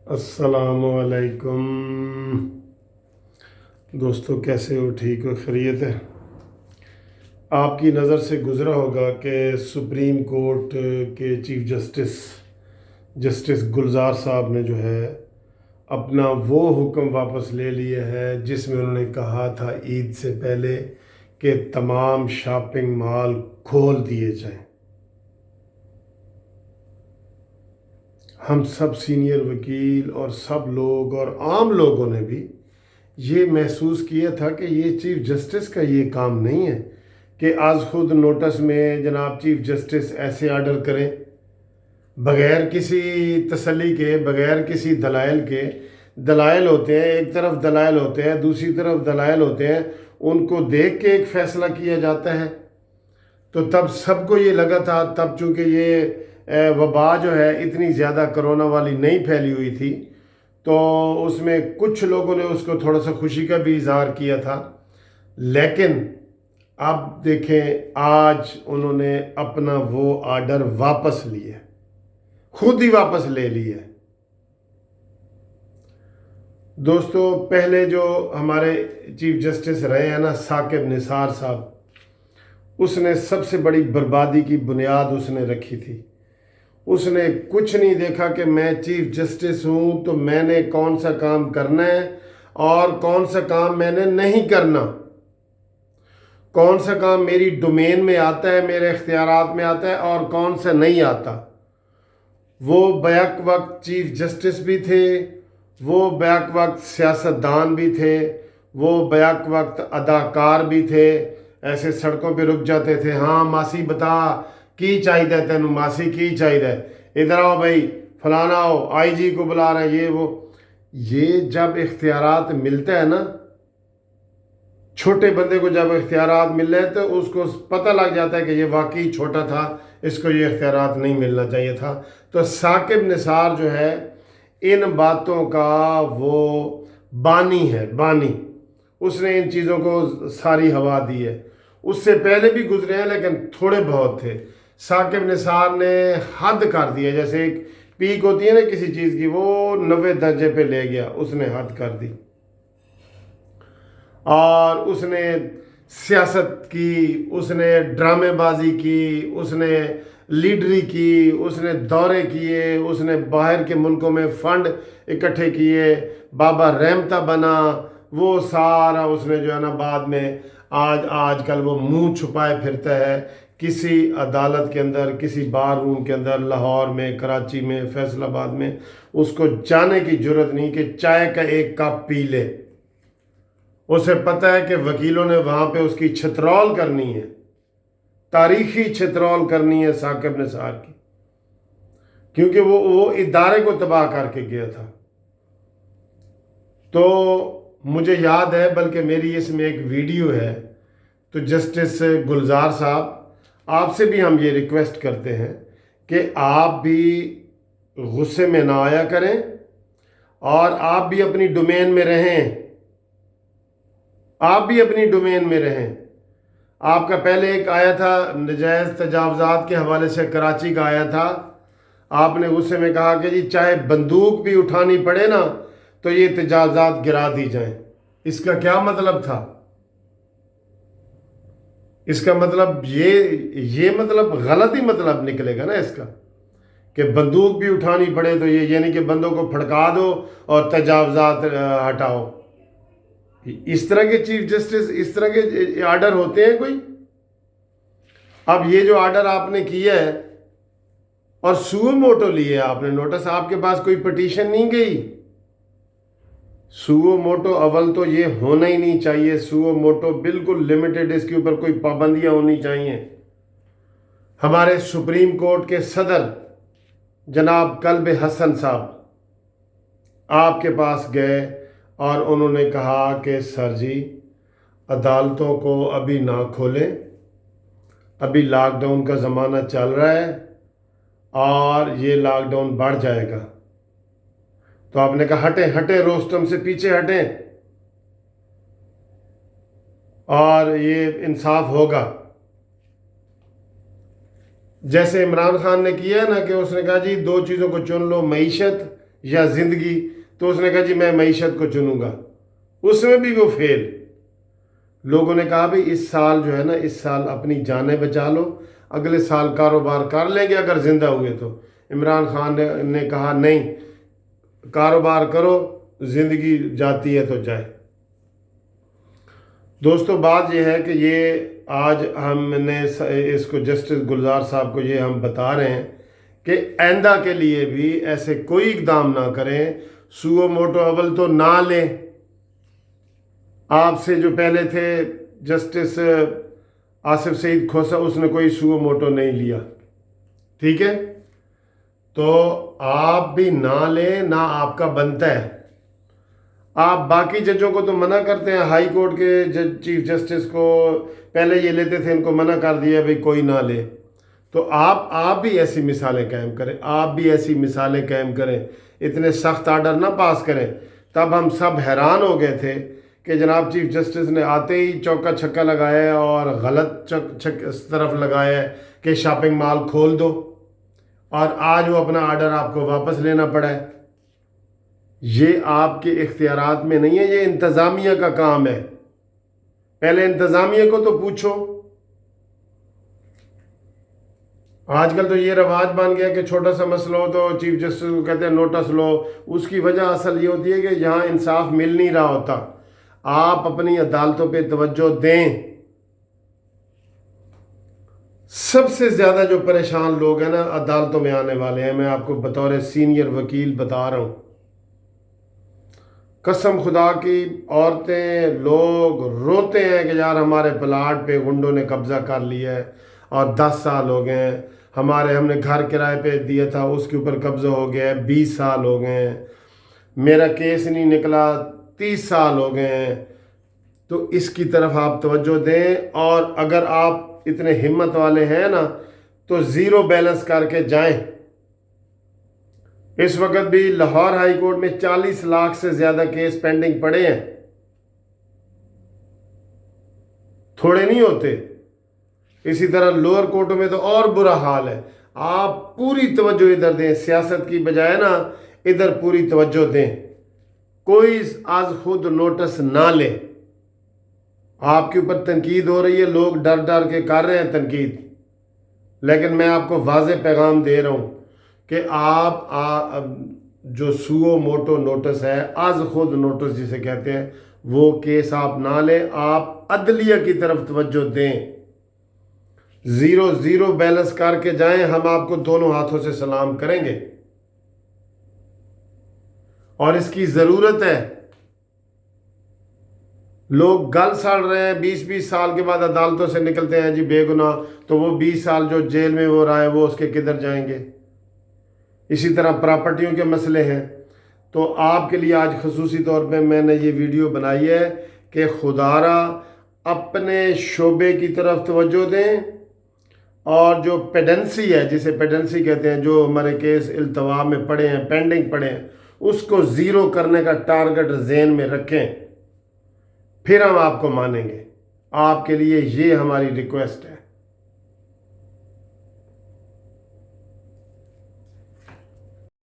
अस्सलामुअलैकुम दोस्तों, कैसे हो? ठीक हो? खैरियत है? आपकी नज़र से गुज़रा होगा कि सुप्रीम कोर्ट के चीफ जस्टिस गुलजार साहब ने जो है अपना वो हुक्म वापस ले लिया है जिसमें उन्होंने कहा था ईद से पहले कि तमाम शॉपिंग मॉल खोल दिए जाएं। हम सब सीनियर वकील और सब लोग और आम लोगों ने भी ये महसूस किया था कि ये चीफ जस्टिस का ये काम नहीं है कि आज खुद नोटिस में जनाब चीफ जस्टिस ऐसे आर्डर करें बग़ैर किसी तसल्ली के, बग़ैर किसी दलाइल के। दलाइल होते हैं, एक तरफ दलाइल होते हैं, दूसरी तरफ दलाइल होते हैं, उनको देख के एक फ़ैसला किया जाता है। तो तब सबको ये लगा था, तब चूँकि ये वबा जो है इतनी ज़्यादा कोरोना वाली नहीं फैली हुई थी, तो उसमें कुछ लोगों ने उसको थोड़ा सा खुशी का भी इजहार किया था। लेकिन अब देखें, आज उन्होंने अपना वो आर्डर वापस लिया, खुद ही वापस ले लिया। दोस्तों, पहले जो हमारे चीफ जस्टिस रहे हैं ना, साकिब निसार साहब, उसने सबसे बड़ी बर्बादी की बुनियाद उसने रखी थी। उसने कुछ नहीं देखा कि मैं चीफ जस्टिस हूँ तो मैंने कौन सा काम करना है और कौन सा काम मैंने नहीं करना, कौन सा काम मेरी डोमेन में आता है, मेरे इख्तियारात में आता है और कौन सा नहीं आता। वो बैक वक्त चीफ जस्टिस भी थे, वो बैक वक्त सियासतदान भी थे, वो बैक वक्त अदाकार भी थे। ऐसे सड़कों पे रुक जाते थे, हाँ मासी बता की चाहिए तेनू, मासी की चाहिए, इधर आओ भाई, फलाना आओ, आईजी को बुला रहे हैं, ये वो। ये जब इख्तियारात मिलता है ना, छोटे बंदे को जब इख्तियारात मिल रहे हैं तो उसको पता लग जाता है कि ये वाकई छोटा था, इसको ये इख्तियारात नहीं मिलना चाहिए था। तो साकिब निसार जो है इन बातों का वो बानी है, बानी। उसने इन चीज़ों को सारी हवा दी है। उससे पहले भी गुजरे हैं लेकिन थोड़े बहुत थे। साकिब निसार ने हद कर दिया, जैसे एक पीक होती है ना किसी चीज़ की, वो 90 दर्जे पे ले गया, उसने हद कर दी। और उसने सियासत की, उसने ड्रामेबाजी की, उसने लीडरी की, उसने दौरे किए, उसने बाहर के मुल्कों में फ़ंड इकट्ठे किए, बाबा रहमता बना, वो सारा उसने जो है ना बाद में आजकल वो मुंह छुपाए फिरता है किसी अदालत के अंदर, किसी बार रूम के अंदर, लाहौर में, कराची में, फैसलाबाद में। उसको जाने की जरूरत नहीं कि चाय का एक कप पी ले। उसे पता है कि वकीलों ने वहाँ पे उसकी छितरौल करनी है, तारीखी छितरौल करनी है साकिब निसार की, क्योंकि वो इदारे को तबाह करके गया था। तो मुझे याद है, बल्कि मेरी इसमें एक वीडियो है। तो जस्टिस गुलजार साहब, आपसे भी हम ये रिक्वेस्ट करते हैं कि आप भी गुस्से में ना आया करें और आप भी अपनी डोमेन में रहें, आप भी अपनी डोमेन में रहें। आपका पहले एक आया था नजायज़ तजावज़ात के हवाले से, कराची का आया था। आपने गुस्से में कहा कि जी चाहे बंदूक भी उठानी पड़े ना तो ये तजावज़ात गिरा दी जाएं। इसका क्या मतलब था? इसका मतलब ये मतलब गलत ही मतलब निकलेगा ना इसका, कि बंदूक भी उठानी पड़े तो ये यानी कि बंदों को फड़का दो और तजावज़ात हटाओ। इस तरह के चीफ जस्टिस, इस तरह के आर्डर होते हैं कोई? अब ये जो आर्डर आपने किया है और सुओ मोटो लिए आपने नोटिस, आपके पास कोई पिटीशन नहीं गई। सुओ मोटो अव्वल तो ये होना ही नहीं चाहिए। सुओ मोटो बिल्कुल लिमिटेड, इसके ऊपर कोई पाबंदियां होनी चाहिए। हमारे सुप्रीम कोर्ट के सदर जनाब कल्ब हसन साहब आपके पास गए और उन्होंने कहा कि सर जी, अदालतों को अभी ना खोलें, अभी लॉकडाउन का ज़माना चल रहा है और ये लॉकडाउन बढ़ जाएगा। तो आपने कहा हटें हटें, रोस्टम से पीछे हटें और ये इंसाफ होगा। जैसे इमरान खान ने किया ना कि उसने कहा जी दो चीज़ों को चुन लो, मईशत یا زندگی، تو اس نے کہا جی میں معیشت کو چنوں گا، اس میں بھی وہ فیل۔ لوگوں نے کہا بھئی اس سال جو ہے نا، اس سال اپنی جانیں بچا لو، اگلے سال کاروبار کر لیں گے اگر زندہ ہوئے تو۔ عمران خان نے کہا نہیں، کاروبار کرو، زندگی جاتی ہے تو جائے۔ دوستو بات یہ ہے کہ یہ آج ہم نے اس کو جسٹس گلزار صاحب کو یہ ہم بتا رہے ہیں کہ آئندہ کے لیے بھی ایسے کوئی اقدام نہ کریں، سو موٹو اول تو نہ لیں۔ آپ سے جو پہلے تھے جسٹس آصف سعید کھوسہ، اس نے کوئی سو موٹو نہیں لیا، ٹھیک ہے؟ تو آپ بھی نہ لیں، نہ آپ کا بنتا ہے۔ آپ باقی ججوں کو تو منع کرتے ہیں، ہائی کورٹ کے چیف جسٹس کو پہلے یہ لیتے تھے، ان کو منع کر دیا بھئی کوئی نہ لے۔ تو آپ بھی ایسی مثالیں قائم کریں، آپ بھی ایسی مثالیں قائم کریں، اتنے سخت آرڈر نہ پاس کریں۔ تب ہم سب حیران ہو گئے تھے کہ جناب چیف جسٹس نے آتے ہی چوکا چھکا لگایا ہے اور غلط اس طرف لگایا ہے کہ شاپنگ مال کھول دو، اور آج وہ اپنا آرڈر آپ کو واپس لینا پڑا ہے۔ یہ آپ کے اختیارات میں نہیں ہے، یہ انتظامیہ کا کام ہے۔ پہلے انتظامیہ کو تو پوچھو۔ آج کل تو یہ رواج بن گیا کہ چھوٹا سا مسئلہ ہو تو چیف جسٹس کو کہتے ہیں نوٹس لو۔ اس کی وجہ اصل یہ ہوتی ہے کہ یہاں انصاف مل نہیں رہا ہوتا۔ آپ اپنی عدالتوں پہ توجہ دیں۔ سب سے زیادہ جو پریشان لوگ ہیں نا عدالتوں میں آنے والے ہیں، میں آپ کو بطور سینئر وکیل بتا رہا ہوں، قسم خدا کی، عورتیں لوگ روتے ہیں کہ یار ہمارے پلاٹ پہ گنڈوں نے قبضہ کر لیا ہے اور 10 سال ہو گئے ہیں، ہم نے گھر کرائے پہ دیا تھا اس کے اوپر قبضہ ہو گیا ہے، 20 سال ہو گئے ہیں، میرا کیس نہیں نکلا، 30 سال ہو گئے ہیں۔ تو اس کی طرف آپ توجہ دیں، اور اگر آپ اتنے ہمت والے ہیں نا تو زیرو بیلنس کر کے جائیں۔ اس وقت بھی لاہور ہائی کورٹ میں 40 لاکھ سے زیادہ کیس پینڈنگ پڑے ہیں، تھوڑے نہیں ہوتے۔ اسی طرح لوور کورٹوں میں تو اور برا حال ہے۔ آپ پوری توجہ ادھر دیں، سیاست کی بجائے نا ادھر پوری توجہ دیں۔ کوئی از خود نوٹس نہ لے۔ آپ کے اوپر تنقید ہو رہی ہے، لوگ ڈر ڈر کے کر رہے ہیں تنقید، لیکن میں آپ کو واضح پیغام دے رہا ہوں کہ آپ جو سو موٹو نوٹس ہے، از خود نوٹس جسے کہتے ہیں، وہ کیس آپ نہ لیں، آپ عدلیہ کی طرف توجہ دیں۔ زیرو بیلنس کر کے جائیں، ہم آپ کو دونوں ہاتھوں سے سلام کریں گے، اور اس کی ضرورت ہے۔ لوگ گل سڑ رہے ہیں، 20 سال کے بعد عدالتوں سے نکلتے ہیں جی بے گناہ، تو وہ 20 سال جو جیل میں وہ رہا ہے وہ اس کے کدھر جائیں گے؟ اسی طرح پراپرٹیوں کے مسئلے ہیں۔ تو آپ کے لیے آج خصوصی طور پہ میں نے یہ ویڈیو بنائی ہے کہ خدا را اپنے شعبے کی طرف توجہ دیں، اور جو پیڈنسی ہے، جسے پیڈنسی کہتے ہیں، جو ہمارے کیس التوا میں پڑے ہیں، پینڈنگ پڑے ہیں، اس کو زیرو کرنے کا ٹارگٹ ذہن میں رکھیں، پھر ہم آپ کو مانیں گے۔ آپ کے لیے یہ ہماری ریکویسٹ ہے۔